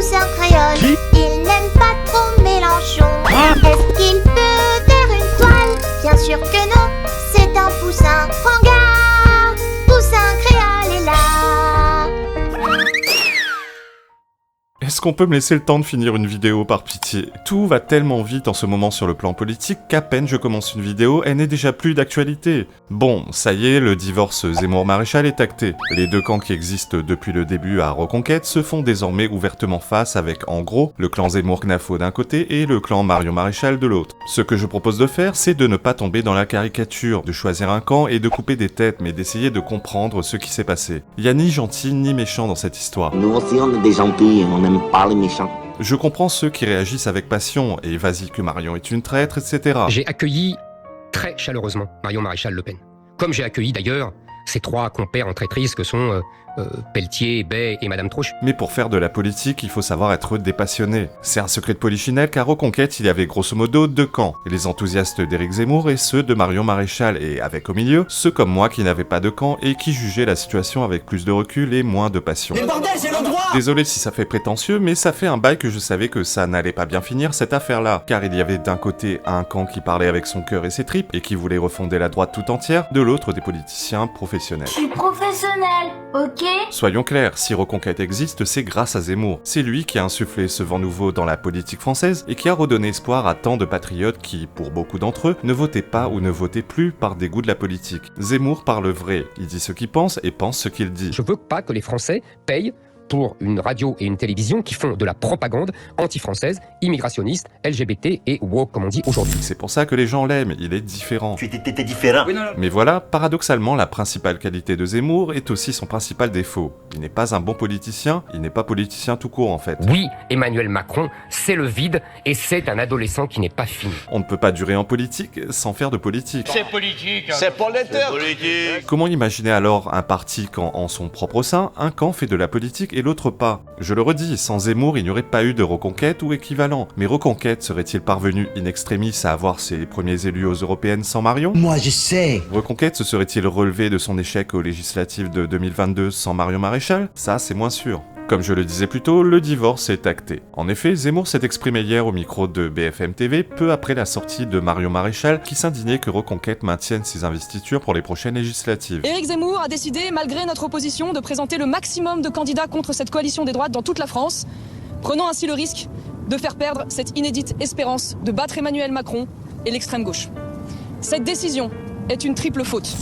Poussin créole. Il n'aime pas trop Mélenchon. Est-ce qu'il peut faire une toile? Bien sûr que non, c'est un poussin. Prends garde, Poussin créole est là. Est-ce qu'on peut me laisser le temps de finir une vidéo par pitié? Tout va tellement vite en ce moment sur le plan politique qu'à peine je commence une vidéo, elle n'est déjà plus d'actualité. Bon, ça y est, le divorce Zemmour-Maréchal est acté. Les deux camps qui existent depuis le début à Reconquête se font désormais ouvertement face avec, en gros, le clan Zemmour-Knafo d'un côté et le clan Marion-Maréchal de l'autre. Ce que je propose de faire, c'est de ne pas tomber dans la caricature, de choisir un camp et de couper des têtes, mais d'essayer de comprendre ce qui s'est passé. Il y a ni gentil ni méchant dans cette histoire. Nous aussi on est des gentils, on n'aime pas les méchants. Je comprends ceux qui réagissent avec passion, et vas-y que Marion est une traître, etc. J'ai accueilli très chaleureusement Marion-Maréchal Le Pen. Comme j'ai accueilli d'ailleurs ces trois compères en traîtrise que sont Pelletier, Bay et Madame Troche. Mais pour faire de la politique, il faut savoir être dépassionné. C'est un secret de polichinelle qu'à Reconquête, il y avait grosso modo deux camps. Les enthousiastes d'Éric Zemmour et ceux de Marion Maréchal, et avec au milieu, ceux comme moi qui n'avaient pas de camp et qui jugeaient la situation avec plus de recul et moins de passion. Mais bordel, c'est le droit! Désolé si ça fait prétentieux, mais ça fait un bail que je savais que ça n'allait pas bien finir cette affaire-là. Car il y avait d'un côté un camp qui parlait avec son cœur et ses tripes, et qui voulait refonder la droite tout entière, de l'autre des politiciens professionnels. Je suis professionnel, ok? Soyons clairs, si Reconquête existe, c'est grâce à Zemmour. C'est lui qui a insufflé ce vent nouveau dans la politique française et qui a redonné espoir à tant de patriotes qui, pour beaucoup d'entre eux, ne votaient pas ou ne votaient plus par dégoût de la politique. Zemmour parle vrai, il dit ce qu'il pense et pense ce qu'il dit. Je veux pas que les Français payent pour une radio et une télévision qui font de la propagande anti-française, immigrationniste, LGBT et woke, comme on dit aujourd'hui. C'est pour ça que les gens l'aiment, il est différent. Tu étais différent. Oui, non. Mais voilà, paradoxalement, la principale qualité de Zemmour est aussi son principal défaut. Il n'est pas un bon politicien, il n'est pas politicien tout court en fait. Oui, Emmanuel Macron, c'est le vide et c'est un adolescent qui n'est pas fini. On ne peut pas durer en politique sans faire de politique. C'est politique. C'est politique. Comment imaginer alors un parti quand, en son propre sein, un camp fait de la politique et l'autre pas? Je le redis, sans Zemmour, il n'y aurait pas eu de Reconquête ou équivalent. Mais Reconquête serait-il parvenu in extremis à avoir ses premiers élus aux européennes sans Marion? Moi, je sais. Reconquête se serait-il relevé de son échec aux législatives de 2022 sans Marion Maréchal? Ça, c'est moins sûr. Comme je le disais plus tôt, le divorce est acté. En effet, Zemmour s'est exprimé hier au micro de BFM TV, peu après la sortie de Marion Maréchal, qui s'indignait que Reconquête maintienne ses investitures pour les prochaines législatives. Éric Zemmour a décidé, malgré notre opposition, de présenter le maximum de candidats contre cette coalition des droites dans toute la France, prenant ainsi le risque de faire perdre cette inédite espérance de battre Emmanuel Macron et l'extrême gauche. Cette décision est une triple faute.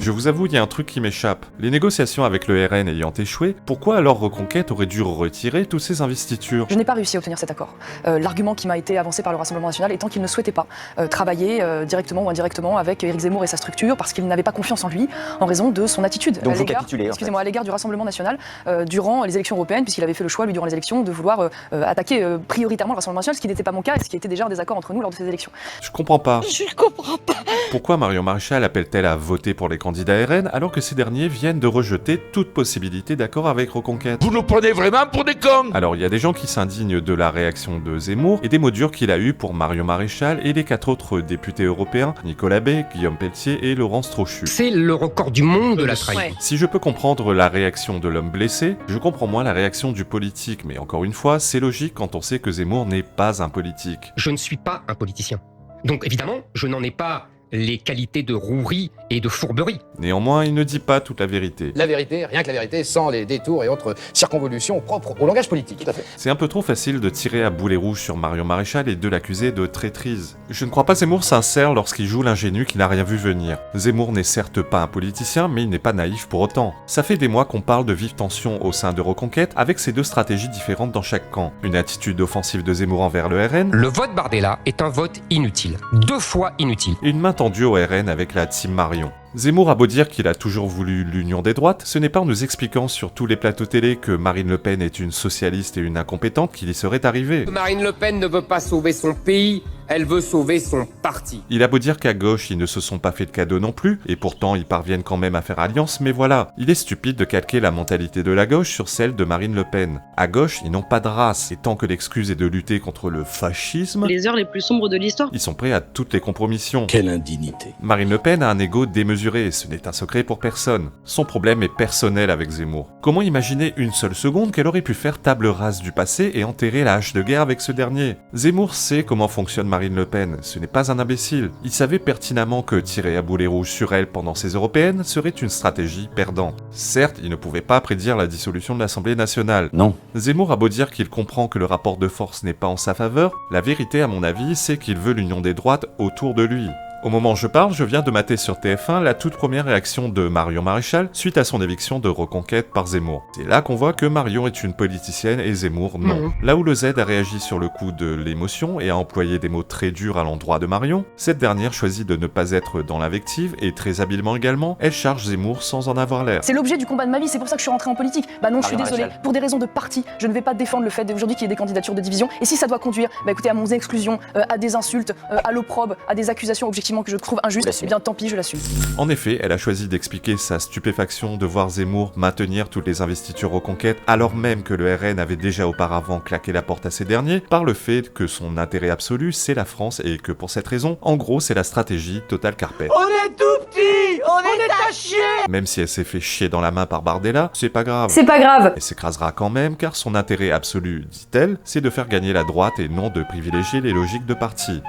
Je vous avoue, il y a un truc qui m'échappe. Les négociations avec le RN ayant échoué, pourquoi alors Reconquête aurait dû retirer toutes ses investitures? Je n'ai pas réussi à obtenir cet accord. L'argument qui m'a été avancé par le Rassemblement national étant qu'il ne souhaitait pas travailler directement ou indirectement avec Éric Zemmour et sa structure parce qu'il n'avait pas confiance en lui en raison de son attitude Donc à vous l'égard, capitulez, en fait. à l'égard du Rassemblement national durant les élections européennes, puisqu'il avait fait le choix, lui, durant les élections, de vouloir attaquer prioritairement le Rassemblement national, ce qui n'était pas mon cas et ce qui était déjà un désaccord entre nous lors de ces élections. Je comprends pas. Je comprends pas. Pourquoi Marion Maréchal appelle-t-elle à voter pour les candidats RN alors que ces derniers viennent de rejeter toute possibilité d'accord avec Reconquête? Vous nous prenez vraiment pour des cons? Alors il y a des gens qui s'indignent de la réaction de Zemmour et des mots durs qu'il a eus pour Marion Maréchal et les 4 autres députés européens, Nicolas Bay, Guillaume Pelletier et Laurence Trochu. C'est le record du monde de la trahison. Si je peux comprendre la réaction de l'homme blessé, je comprends moins la réaction du politique, mais encore une fois, c'est logique quand on sait que Zemmour n'est pas un politique. Je ne suis pas un politicien. Donc évidemment, je n'en ai pas les qualités de rouerie et de fourberie. Néanmoins, il ne dit pas toute la vérité. La vérité, rien que la vérité, sans les détours et autres circonvolutions propres au langage politique. Tout à fait. C'est un peu trop facile de tirer à boulet rouge sur Marion Maréchal et de l'accuser de traîtrise. Je ne crois pas Zemmour sincère lorsqu'il joue l'ingénu qui n'a rien vu venir. Zemmour n'est certes pas un politicien, mais il n'est pas naïf pour autant. Ça fait des mois qu'on parle de vives tensions au sein de Reconquête, avec ces deux stratégies différentes dans chaque camp. Une attitude offensive de Zemmour envers le RN, Le vote Bardella est un vote inutile. 2 fois inutile. et une main tendue au RN avec la team Marion. Zemmour a beau dire qu'il a toujours voulu l'union des droites, ce n'est pas en nous expliquant sur tous les plateaux télé que Marine Le Pen est une socialiste et une incompétente qu'il y serait arrivé. Marine Le Pen ne veut pas sauver son pays, elle veut sauver son parti. Il a beau dire qu'à gauche, ils ne se sont pas fait de cadeaux non plus, et pourtant ils parviennent quand même à faire alliance, mais voilà, il est stupide de calquer la mentalité de la gauche sur celle de Marine Le Pen. À gauche, ils n'ont pas de race, et tant que l'excuse est de lutter contre le fascisme, Les heures les plus sombres de l'histoire. ils sont prêts à toutes les compromissions. Quelle indignité. Marine Le Pen a un ego démesuré démesuré, ce n'est un secret pour personne. Son problème est personnel avec Zemmour. Comment imaginer une seule seconde qu'elle aurait pu faire table rase du passé et enterrer la hache de guerre avec ce dernier? Zemmour sait comment fonctionne Marine Le Pen, ce n'est pas un imbécile. Il savait pertinemment que tirer à boulet rouge sur elle pendant ces européennes serait une stratégie perdante. Certes, il ne pouvait pas prédire la dissolution de l'Assemblée nationale. Non. Zemmour a beau dire qu'il comprend que le rapport de force n'est pas en sa faveur, la vérité à mon avis c'est qu'il veut l'union des droites autour de lui. Au moment où je parle, je viens de mater sur TF1 la toute première réaction de Marion Maréchal suite à son éviction de Reconquête par Zemmour. C'est là qu'on voit que Marion est une politicienne et Zemmour non. Là où le Z a réagi sur le coup de l'émotion et a employé des mots très durs à l'endroit de Marion, cette dernière choisit de ne pas être dans l'invective et très habilement également, elle charge Zemmour sans en avoir l'air. C'est l'objet du combat de ma vie, c'est pour ça que je suis rentrée en politique. Bah non, je suis désolée, pour des raisons de parti, je ne vais pas défendre le fait d'aujourd'hui qu'il y ait des candidatures de division. Et si ça doit conduire, bah écoutez, à mon exclusion, à des insultes, à l'opprobre, à des accusations objectivement que je trouve injustes, eh bien tant pis, je l'assume. En effet, elle a choisi d'expliquer sa stupéfaction de voir Zemmour maintenir toutes les investitures Reconquête alors même que le RN avait déjà auparavant claqué la porte à ces derniers par le fait que son intérêt absolu c'est la France et que pour cette raison, en gros c'est la stratégie Total Carpet. On est tout petit, on est à chier. Même si elle s'est fait chier dans la main par Bardella, c'est pas grave. C'est pas grave. Elle s'écrasera quand même car son intérêt absolu, dit-elle, c'est de faire gagner la droite et non de privilégier les logiques de parti.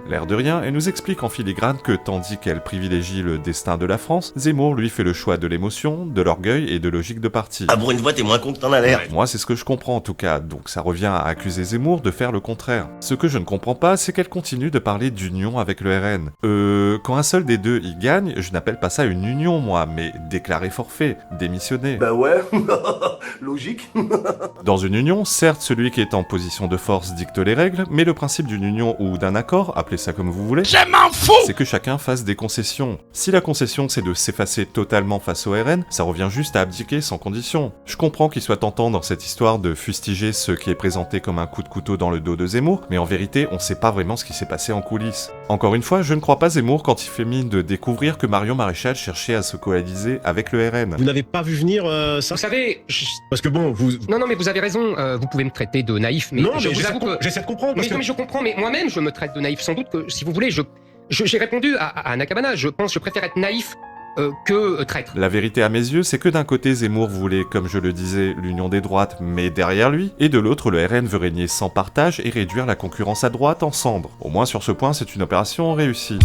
L'air de rien, elle nous explique en filigrane que tandis qu'elle privilégie le destin de la France, Zemmour lui fait le choix de l'émotion, de l'orgueil et de logique de parti. Ah, pour une fois, t'es moins con que t'en as l'air. Moi, c'est ce que je comprends en tout cas, donc ça revient à accuser Zemmour de faire le contraire. Ce que je ne comprends pas, c'est qu'elle continue de parler d'union avec le RN. Quand un seul des deux y gagne, je n'appelle pas ça une union, moi, mais déclarer forfait, démissionner. Bah ouais, logique. Dans une union, certes, celui qui est en position de force dicte les règles, mais le principe d'une union ou d'un accord, appelez ça comme vous voulez, Je m'en fous! c'est que chacun fasse des concessions. Si la concession c'est de s'effacer totalement face au RN, ça revient juste à abdiquer sans condition. Je comprends qu'il soit tentant dans cette histoire de fustiger ce qui est présenté comme un coup de couteau dans le dos de Zemmour, mais en vérité on sait pas vraiment ce qui s'est passé en coulisses. Encore une fois, je ne crois pas Zemmour quand il fait mine de découvrir que Marion Maréchal cherchait à se coaliser avec le RN. Vous n'avez pas vu venir ça? Vous savez, Parce que bon, vous... non, mais vous avez raison, vous pouvez me traiter de naïf, mais Non, je mais vous avoue que... j'essaie de comprendre. Mais, Parce que... non, mais je comprends, mais moi-même je me traite de naïf. Sans doute que, si vous voulez, j'ai répondu à Nakabana, je préfère être naïf que traître. La vérité à mes yeux, c'est que d'un côté Zemmour voulait, comme je le disais, l'union des droites, mais derrière lui, et de l'autre le RN veut régner sans partage et réduire la concurrence à droite en cendres. Au moins sur ce point, c'est une opération réussie.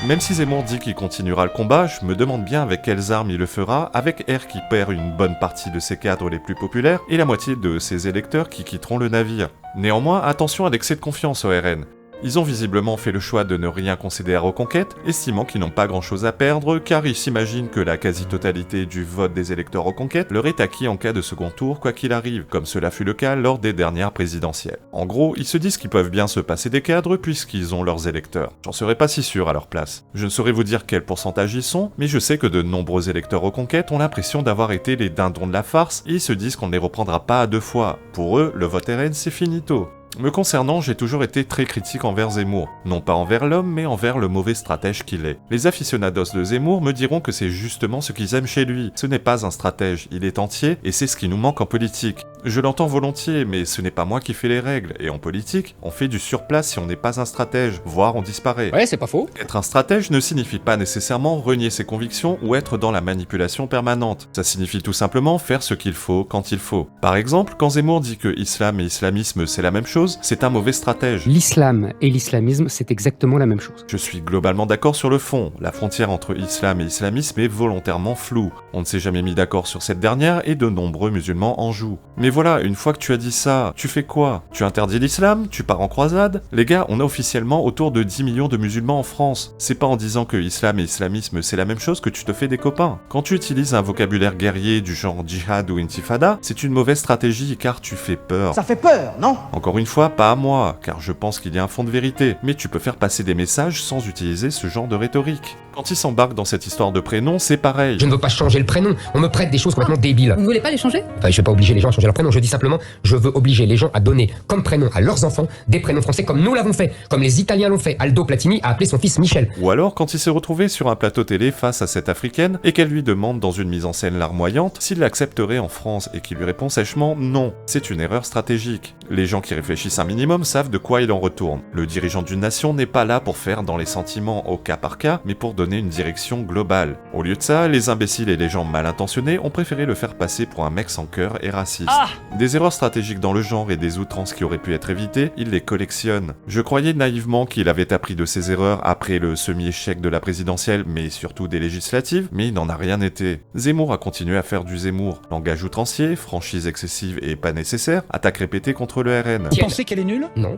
Même si Zemmour dit qu'il continuera le combat, je me demande bien avec quelles armes il le fera, avec R qui perd une bonne partie de ses cadres les plus populaires et la moitié de ses électeurs qui quitteront le navire. Néanmoins, attention à l'excès de confiance au RN. Ils ont visiblement fait le choix de ne rien concéder à Reconquête, estimant qu'ils n'ont pas grand chose à perdre, car ils s'imaginent que la quasi-totalité du vote des électeurs Reconquête leur est acquis en cas de second tour quoi qu'il arrive, comme cela fut le cas lors des dernières présidentielles. En gros, ils se disent qu'ils peuvent bien se passer des cadres puisqu'ils ont leurs électeurs. J'en serais pas si sûr à leur place. Je ne saurais vous dire quel pourcentage ils sont, mais je sais que de nombreux électeurs Reconquête ont l'impression d'avoir été les dindons de la farce et ils se disent qu'on ne les reprendra pas à deux fois. Pour eux, le vote RN c'est finito. Me concernant, j'ai toujours été très critique envers Zemmour. Non pas envers l'homme, mais envers le mauvais stratège qu'il est. Les aficionados de Zemmour me diront que c'est justement ce qu'ils aiment chez lui. Ce n'est pas un stratège, il est entier, et c'est ce qui nous manque en politique. Je l'entends volontiers, mais ce n'est pas moi qui fais les règles, et en politique, on fait du surplace si on n'est pas un stratège, voire on disparaît. Ouais, c'est pas faux. Être un stratège ne signifie pas nécessairement renier ses convictions ou être dans la manipulation permanente. Ça signifie tout simplement faire ce qu'il faut quand il faut. Par exemple, quand Zemmour dit que islam et islamisme c'est la même chose, c'est un mauvais stratège. L'islam et l'islamisme, c'est exactement la même chose. Je suis globalement d'accord sur le fond. La frontière entre islam et islamisme est volontairement floue. On ne s'est jamais mis d'accord sur cette dernière et de nombreux musulmans en jouent. Mais voilà, une fois que tu as dit ça, tu fais quoi? Tu interdis l'islam? Tu pars en croisade? Les gars, on a officiellement autour de 10 millions de musulmans en France. C'est pas en disant que islam et islamisme c'est la même chose que tu te fais des copains. Quand tu utilises un vocabulaire guerrier du genre djihad ou intifada, c'est une mauvaise stratégie car tu fais peur. Ça fait peur, non? Encore une fois, pas à moi, car je pense qu'il y a un fond de vérité, mais tu peux faire passer des messages sans utiliser ce genre de rhétorique. Quand ils s'embarquent dans cette histoire de prénom, c'est pareil. Je ne veux pas changer le prénom, on me prête des choses complètement débiles. Vous ne voulez pas les changer? Enfin, je vais pas obliger les gens à changer leur prénom. prénom. Je dis simplement, je veux obliger les gens à donner comme prénom à leurs enfants des prénoms français comme nous l'avons fait, comme les Italiens l'ont fait. Aldo Platini a appelé son fils Michel. Ou alors quand il s'est retrouvé sur un plateau télé face à cette africaine et qu'elle lui demande dans une mise en scène larmoyante s'il l'accepterait en France et qu'il lui répond sèchement non. C'est une erreur stratégique. Les gens qui réfléchissent un minimum savent de quoi il en retourne. Le dirigeant d'une nation n'est pas là pour faire dans les sentiments au cas par cas, mais pour donner une direction globale. Au lieu de ça, les imbéciles et les gens mal intentionnés ont préféré le faire passer pour un mec sans cœur et raciste. Des erreurs stratégiques dans le genre et des outrances qui auraient pu être évitées, il les collectionne. Je croyais naïvement qu'il avait appris de ses erreurs après le semi-échec de la présidentielle, mais surtout des législatives, mais il n'en a rien été. Zemmour a continué à faire du Zemmour. Langage outrancier, franchise excessive et pas nécessaire, attaque répétée contre le RN. Vous pensez qu'elle est nulle? Non,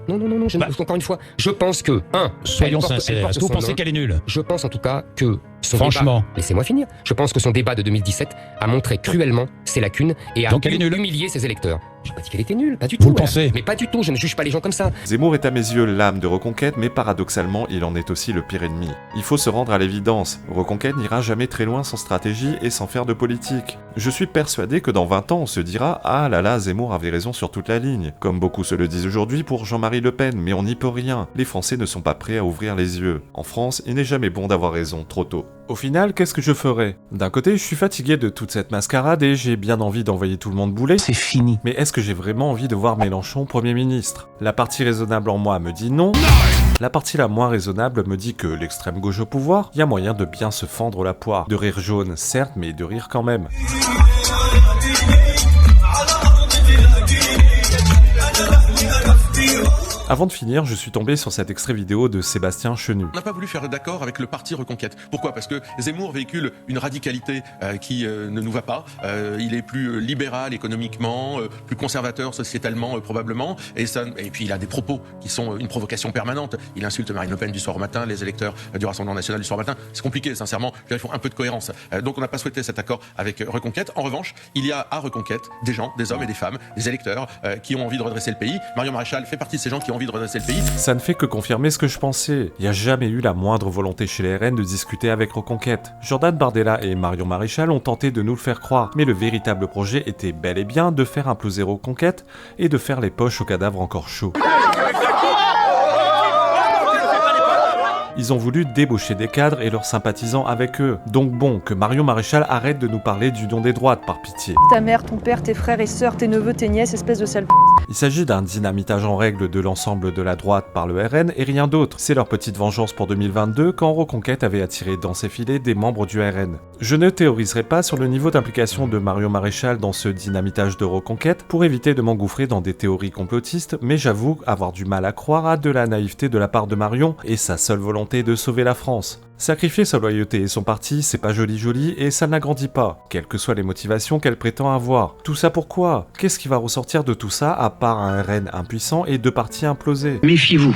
encore une fois, je pense que, soyons sincères, est-ce que vous pensez qu'elle est nulle? Je pense en tout cas que son Franchement. débat, laissez-moi finir, je pense que son débat de 2017 a montré cruellement ses lacunes et a Donc elle est nulle. humilié ses électeurs. J'ai pas dit qu'elle était nulle, pas du tout. Vous le pensez? Mais pas du tout, je ne juge pas les gens comme ça. Zemmour est à mes yeux l'âme de Reconquête, mais paradoxalement, il en est aussi le pire ennemi. Il faut se rendre à l'évidence, Reconquête n'ira jamais très loin sans stratégie et sans faire de politique. Je suis persuadé que dans 20 ans, on se dira « Ah là là, Zemmour avait raison sur toute la ligne », comme beaucoup se le disent aujourd'hui pour Jean-Marie Le Pen, mais on n'y peut rien. Les Français ne sont pas prêts à ouvrir les yeux. En France, il n'est jamais bon d'avoir raison trop tôt. Au final, qu'est-ce que je ferais? D'un côté, je suis fatigué de toute cette mascarade et j'ai bien envie d'envoyer tout le monde bouler. C'est fini. Mais est-ce que j'ai vraiment envie de voir Mélenchon Premier ministre? La partie raisonnable en moi me dit non. La partie la moins raisonnable me dit que l'extrême gauche au pouvoir, y a moyen de bien se fendre la poire. De rire jaune, certes, mais de rire quand même. Avant de finir, je suis tombé sur cet extrait vidéo de Sébastien Chenu. On n'a pas voulu faire d'accord avec le parti Reconquête. Pourquoi? Parce que Zemmour véhicule une radicalité qui ne nous va pas. Il est plus libéral économiquement, plus conservateur sociétalement probablement. Et puis il a des propos qui sont une provocation permanente. Il insulte Marine Le Pen du soir au matin, les électeurs du Rassemblement National du soir au matin. C'est compliqué, sincèrement. Il faut un peu de cohérence. Donc on n'a pas souhaité cet accord avec Reconquête. En revanche, il y a à Reconquête des gens, des hommes et des femmes, des électeurs qui ont envie de redresser le pays. Marion Maréchal fait partie de ces gens qui ont envie de redresser le pays. Ça ne fait que confirmer ce que je pensais. Il n'y a jamais eu la moindre volonté chez les RN de discuter avec Reconquête. Jordan Bardella et Marion Maréchal ont tenté de nous le faire croire, mais le véritable projet était bel et bien de faire imploser Reconquête et de faire les poches aux cadavres encore chauds. Ils ont voulu débaucher des cadres et leurs sympathisants avec eux. Donc bon, que Marion Maréchal arrête de nous parler d'union des droites, par pitié. Ta mère, ton père, tes frères et sœurs, tes neveux, tes nièces, espèce de sale p***. Il s'agit d'un dynamitage en règle de l'ensemble de la droite par le RN et rien d'autre. C'est leur petite vengeance pour 2022 quand Reconquête avait attiré dans ses filets des membres du RN. Je ne théoriserai pas sur le niveau d'implication de Marion Maréchal dans ce dynamitage de Reconquête pour éviter de m'engouffrer dans des théories complotistes, mais j'avoue avoir du mal à croire à de la naïveté de la part de Marion et sa seule volonté de sauver la France. Sacrifier sa loyauté et son parti, c'est pas joli et ça n'agrandit pas, quelles que soient les motivations qu'elle prétend avoir. Tout ça pourquoi? Qu'est-ce qui va ressortir de tout ça à part un RN impuissant et deux partis implosés? Méfiez-vous.